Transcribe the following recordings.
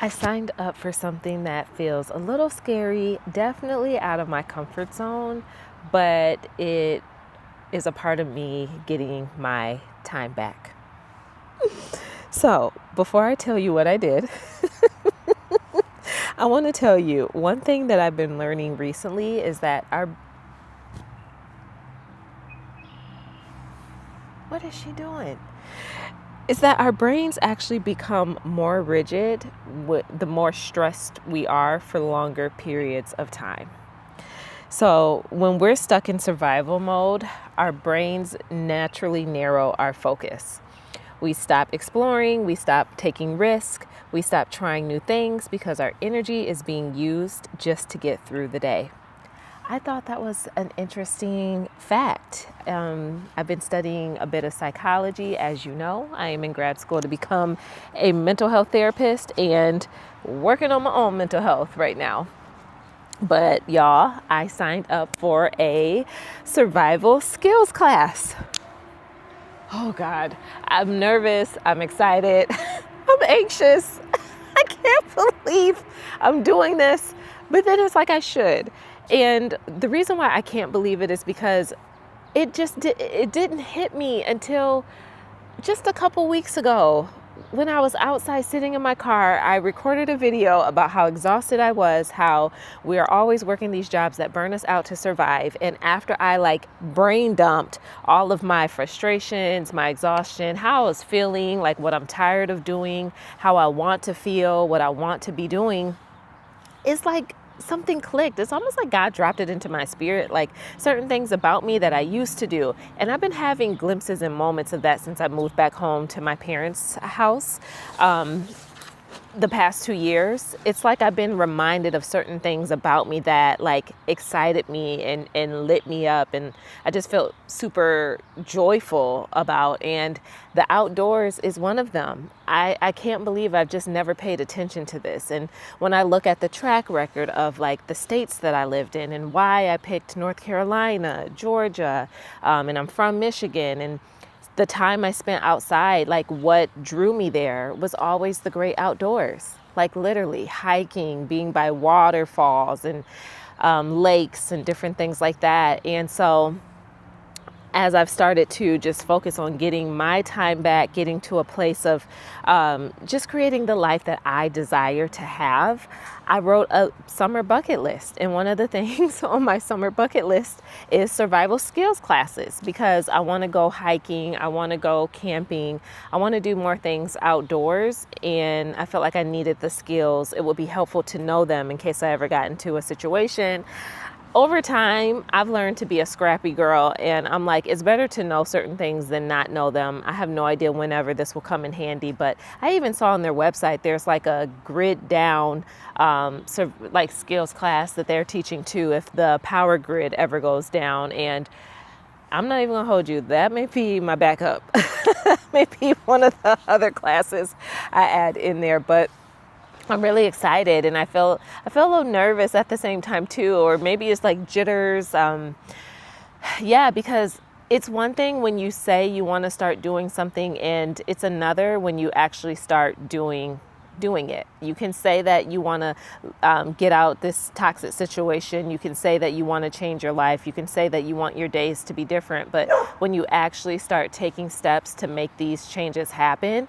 I signed up for something that feels a little scary, definitely out of my comfort zone, but it is a part of me getting my time back. So, before I tell you what I did, I want to tell you one thing that I've been learning recently is that what is she doing? Is that our brains actually become more rigid the more stressed we are for longer periods of time. So when we're stuck in survival mode, our brains naturally narrow our focus. We stop exploring, we stop taking risks, we stop trying new things because our energy is being used just to get through the day. I thought that was an interesting fact. I've been studying a bit of psychology. As you know, I am in grad school to become a mental health therapist and working on my own mental health right now. But y'all, I signed up for a survival skills class. Oh God, I'm nervous, I'm excited, I'm anxious. I can't believe I'm doing this, but then it's like I should. And the reason why I can't believe it is because it didn't hit me until just a couple weeks ago. When I was outside sitting in my car, I recorded a video about how exhausted I was, how we are always working these jobs that burn us out to survive. And after I brain dumped all of my frustrations, my exhaustion, how I was feeling, like what I'm tired of doing, how I want to feel, what I want to be doing, it's like something clicked. It's almost like God dropped it into my spirit, like certain things about me that I used to do. And I've been having glimpses and moments of that since I moved back home to my parents' house. The past 2 years, it's like I've been reminded of certain things about me that excited me and lit me up. And I just felt super joyful about, and the outdoors is one of them. I can't believe I've just never paid attention to this. And when I look at the track record of the states that I lived in and why I picked North Carolina, Georgia, and I'm from Michigan, and the time I spent outside, what drew me there was always the great outdoors, literally hiking, being by waterfalls and lakes and different things like that. And so as I've started to just focus on getting my time back, getting to a place of just creating the life that I desire to have, I wrote a summer bucket list. And one of the things on my summer bucket list is survival skills classes, because I want to go hiking, I want to go camping, I want to do more things outdoors. And I felt like I needed the skills. It would be helpful to know them in case I ever got into a situation. Over time, I've learned to be a scrappy girl, and I'm like, it's better to know certain things than not know them. I have no idea whenever this will come in handy, but I even saw on their website there's a grid down skills class that they're teaching too if the power grid ever goes down. And I'm not even gonna hold you, that may be my backup. Maybe one of the other classes I add in there, but I'm really excited, and I feel a little nervous at the same time too, or maybe it's jitters. Because it's one thing when you say you want to start doing something, and it's another when you actually start doing it. You can say that you want to get out this toxic situation. You can say that you want to change your life. You can say that you want your days to be different. But when you actually start taking steps to make these changes happen,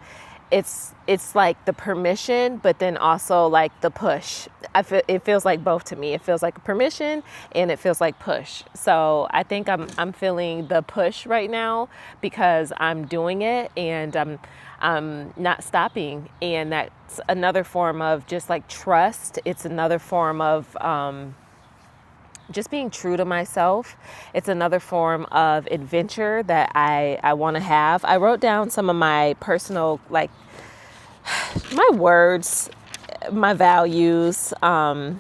it's like the permission, but then also the push. It feels like both to me. It feels like permission and it feels like push. So I think I'm feeling the push right now because I'm doing it and I'm not stopping. And that's another form of just trust. It's another form of just being true to myself. It's another form of adventure that I want to have. I wrote down some of my personal, my words, my values. Let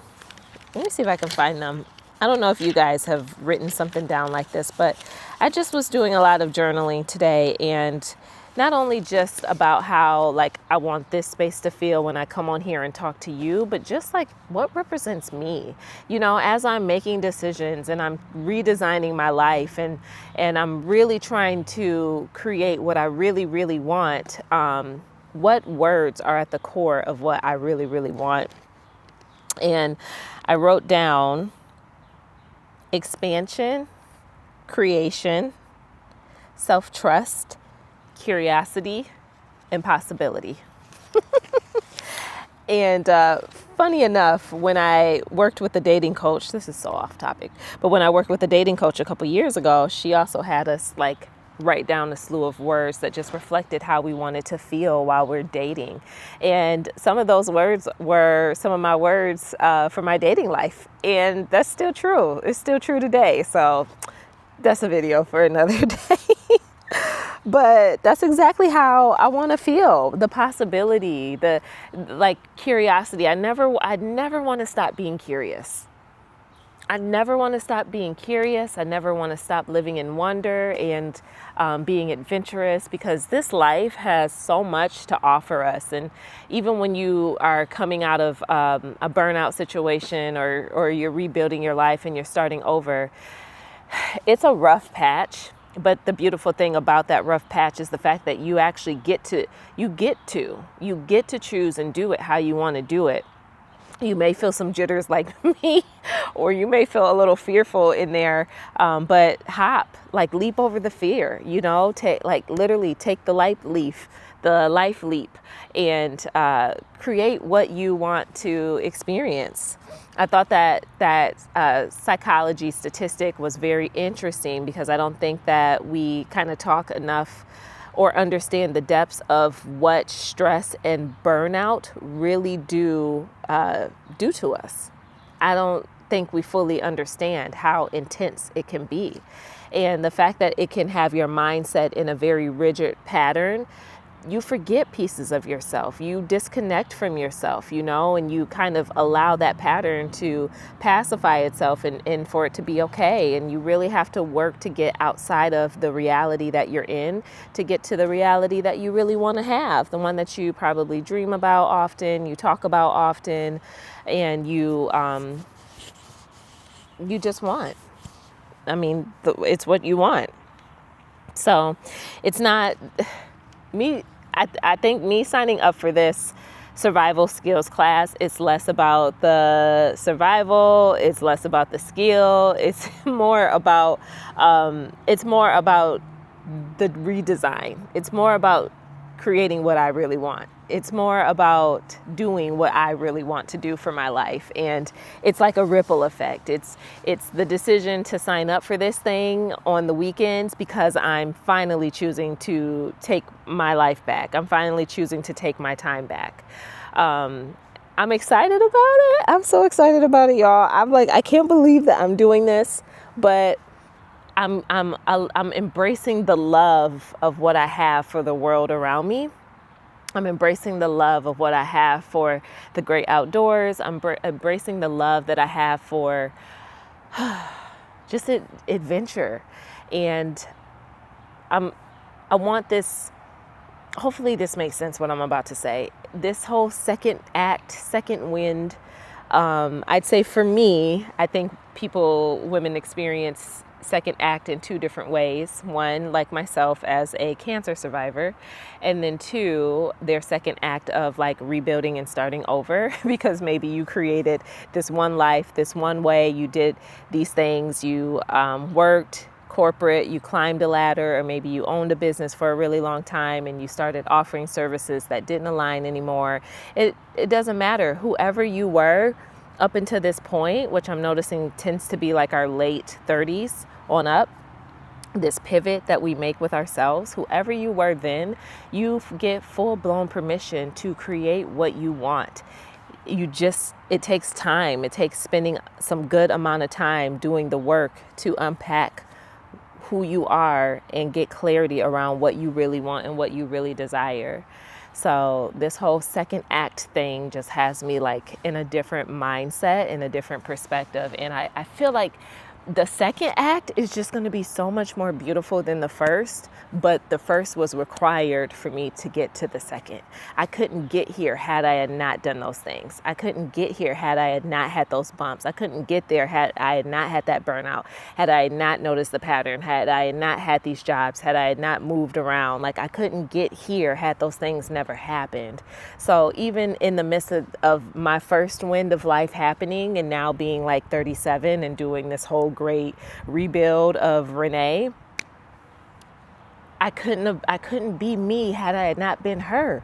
me see if I can find them. I don't know if you guys have written something down like this, but I just was doing a lot of journaling today, and not only just about how I want this space to feel when I come on here and talk to you, but just what represents me, as I'm making decisions and I'm redesigning my life and I'm really trying to create what I really, really want. what words are at the core of what I really, really want. And I wrote down expansion, creation, self-trust, curiosity, and possibility. And funny enough, when I worked with the dating coach, this is so off topic, but when I worked with the dating coach a couple years ago, she also had us like write down a slew of words that just reflected how we wanted to feel while we're dating. And some of those words were some of my words for my dating life. And that's still true. It's still true today. So that's a video for another day. But that's exactly how I want to feel. The possibility, the like curiosity. I never want to stop being curious. I never want to stop being curious. I never want to stop living in wonder and being adventurous, because this life has so much to offer us. And even when you are coming out of a burnout situation, or you're rebuilding your life and you're starting over, it's a rough patch. But the beautiful thing about that rough patch is the fact that you actually get to choose and do it how you want to do it. You may feel some jitters like me, or you may feel a little fearful in there, but leap over the fear, literally take the life leap and create what you want to experience. I thought that psychology statistic was very interesting, because I don't think that we kind of talk enough or understand the depths of what stress and burnout really do to us. I don't think we fully understand how intense it can be. And the fact that it can have your mindset in a very rigid pattern, you forget pieces of yourself. You disconnect from yourself, and you kind of allow that pattern to pacify itself and for it to be okay. And you really have to work to get outside of the reality that you're in, to get to the reality that you really want to have, the one that you probably dream about often, you talk about often, and you just want. It's what you want. So it's not me. I think me signing up for this survival skills class, it's less about the survival, it's less about the skill, it's more about the redesign. It's more about creating what I really want. It's more about doing what I really want to do for my life. And it's like a ripple effect. It's the decision to sign up for this thing on the weekends because I'm finally choosing to take my life back. I'm finally choosing to take my time back. I'm excited about it. I'm so excited about it, y'all. I'm like, I can't believe that I'm doing this, but I'm embracing the love of what I have for the world around me. I'm embracing the love of what I have for the great outdoors. I'm embracing the love that I have for just adventure. And I want this, hopefully this makes sense what I'm about to say. This whole second act, second wind, I'd say for me, I think women experience second act in two different ways. One, like myself as a cancer survivor, and then two, their second act of like rebuilding and starting over because maybe you created this one life, this one way, you did these things, you worked corporate, you climbed a ladder, or maybe you owned a business for a really long time and you started offering services that didn't align anymore. It doesn't matter. Whoever you were up until this point, which I'm noticing tends to be like our late 30s on up, this pivot that we make with ourselves, whoever you were then, you get full-blown permission to create what you want. It takes time. It takes spending some good amount of time doing the work to unpack who you are and get clarity around what you really want and what you really desire. So this whole second act thing just has me like in a different mindset, in a different perspective. And I feel like the second act is just going to be so much more beautiful than the first, but the first was required for me to get to the second. I couldn't get here had I had not done those things. I couldn't get here had I had not had those bumps. I couldn't get there had I had not had that burnout, had I had not noticed the pattern, had I had not had these jobs, had I had not moved around. Like, I couldn't get here had those things never happened. So even in the midst of my first wind of life happening, and now being like 37 and doing this whole great rebuild of Renee, I couldn't be me had I had not been her.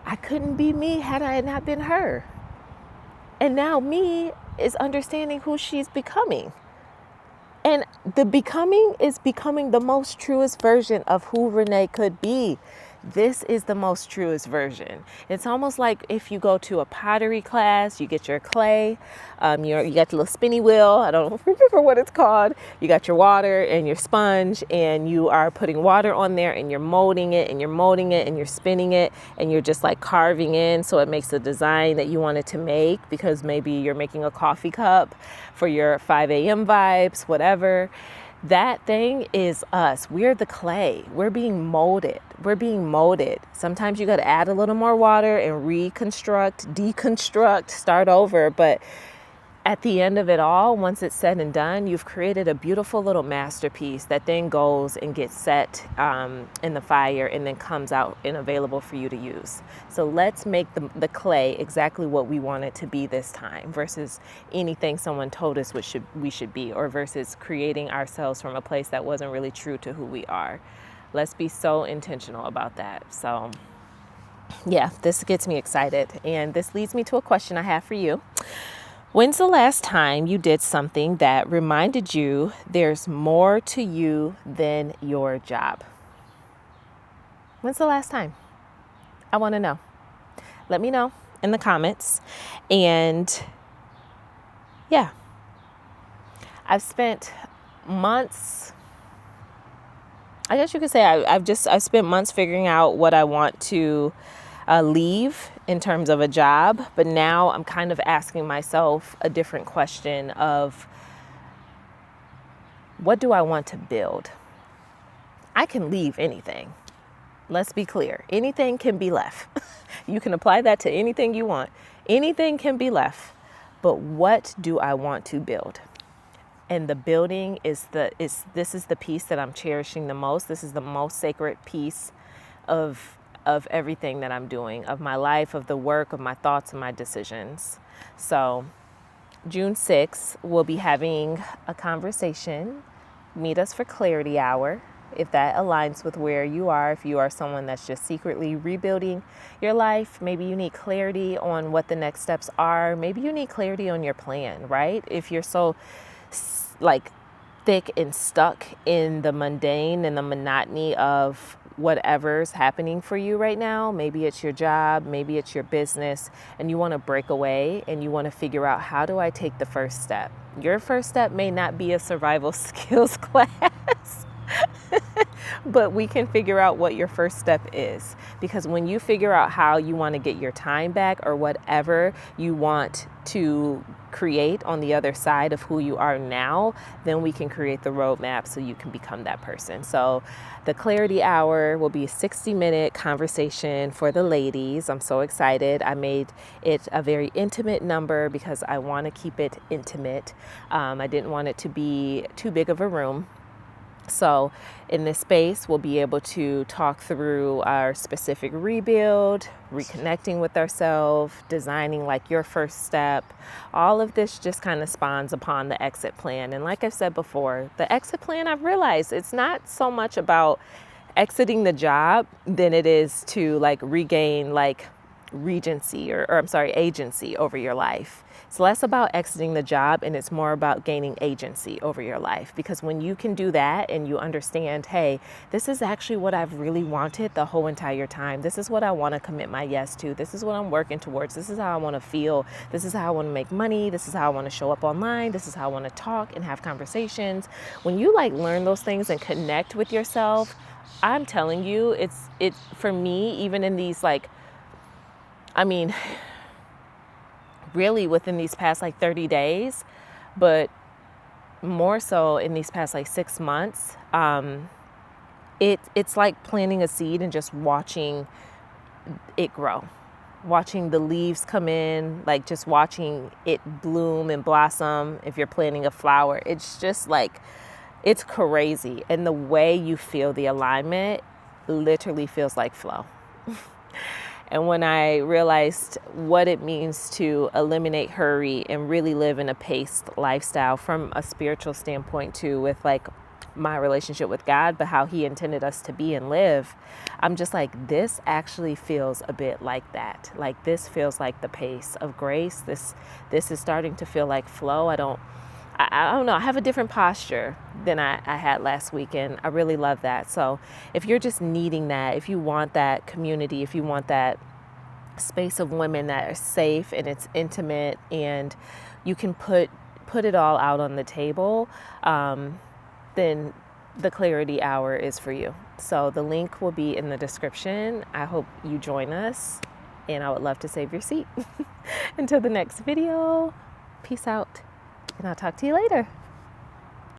I couldn't be me had I had not been her. And now me is understanding who she's becoming. And the becoming is becoming the most truest version of who Renee could be. This is the most truest version. It's almost like if you go to a pottery class, you get your clay, you got the little spinny wheel. I don't remember what it's called. You got your water and your sponge, and you are putting water on there, and you're molding it, and you're molding it, and you're spinning it, and you're just like carving in so it makes the design that you want it to make, because maybe you're making a coffee cup for your 5 a.m. vibes, whatever. That thing is us. We're the clay. We're being molded. We're being molded. Sometimes you got to add a little more water and reconstruct, deconstruct, start over. But at the end of it all, once it's said and done, you've created a beautiful little masterpiece that then goes and gets set in the fire and then comes out and available for you to use. So let's make the clay exactly what we want it to be this time, versus anything someone told us we should be, or versus creating ourselves from a place that wasn't really true to who we are. Let's be so intentional about that. So yeah, this gets me excited. And this leads me to a question I have for you. When's the last time you did something that reminded you there's more to you than your job? When's the last time? I want to know. Let me know in the comments. And yeah, I've spent months, I guess you could say I've spent months figuring out what I want to leave in terms of a job, but now I'm kind of asking myself a different question of, what do I want to build? I can leave anything. Let's be clear. Anything can be left. You can apply that to anything you want. Anything can be left. But what do I want to build? And the building this is the piece that I'm cherishing the most. This is the most sacred piece of everything that I'm doing, of my life, of the work, of my thoughts and my decisions. So June 6th, we'll be having a conversation. Meet us for Clarity Hour, if that aligns with where you are. If you are someone that's just secretly rebuilding your life, maybe you need clarity on what the next steps are. Maybe you need clarity on your plan, right? If you're so like thick and stuck in the mundane and the monotony of whatever's happening for you right now, maybe it's your job, maybe it's your business, and you want to break away and you want to figure out, how do I take the first step? Your first step may not be a survival skills class, but we can figure out what your first step is. Because when you figure out how you want to get your time back, or whatever you want to create on the other side of who you are now, then we can create the roadmap so you can become that person. So the Clarity Hour will be a 60-minute conversation for the ladies. I'm so excited. I made it a very intimate number because I want to keep it intimate. I didn't want it to be too big of a room. So in this space, we'll be able to talk through our specific rebuild, reconnecting with ourselves, designing like your first step. All of this just kind of spawns upon the exit plan. And like I've said before, the exit plan, I've realized it's not so much about exiting the job than it is to like regain like agency over your life. It's less about exiting the job and it's more about gaining agency over your life. Because when you can do that and you understand, hey, this is actually what I've really wanted the whole entire time. This is what I want to commit my yes to. This is what I'm working towards. This is how I want to feel. This is how I want to make money. This is how I want to show up online. This is how I want to talk and have conversations. When you like learn those things and connect with yourself, I'm telling you, it's for me, even in these really within these past 30 days, but more so in these past like 6 months, it's like planting a seed and just watching it grow, watching the leaves come in, like just watching it bloom and blossom. If you're planting a flower, it's just like, it's crazy. And the way you feel the alignment literally feels like flow. And when I realized what it means to eliminate hurry and really live in a paced lifestyle from a spiritual standpoint too, with like my relationship with God, but how he intended us to be and live, I'm just like, this actually feels a bit like that. Like this feels like the pace of grace. This is starting to feel like flow. I don't know. I have a different posture than I had last weekend. I really love that. So if you're just needing that, if you want that community, if you want that space of women that are safe and it's intimate and you can put it all out on the table, then the Clarity Hour is for you. So the link will be in the description. I hope you join us, and I would love to save your seat. Until the next video, peace out, and I'll talk to you later.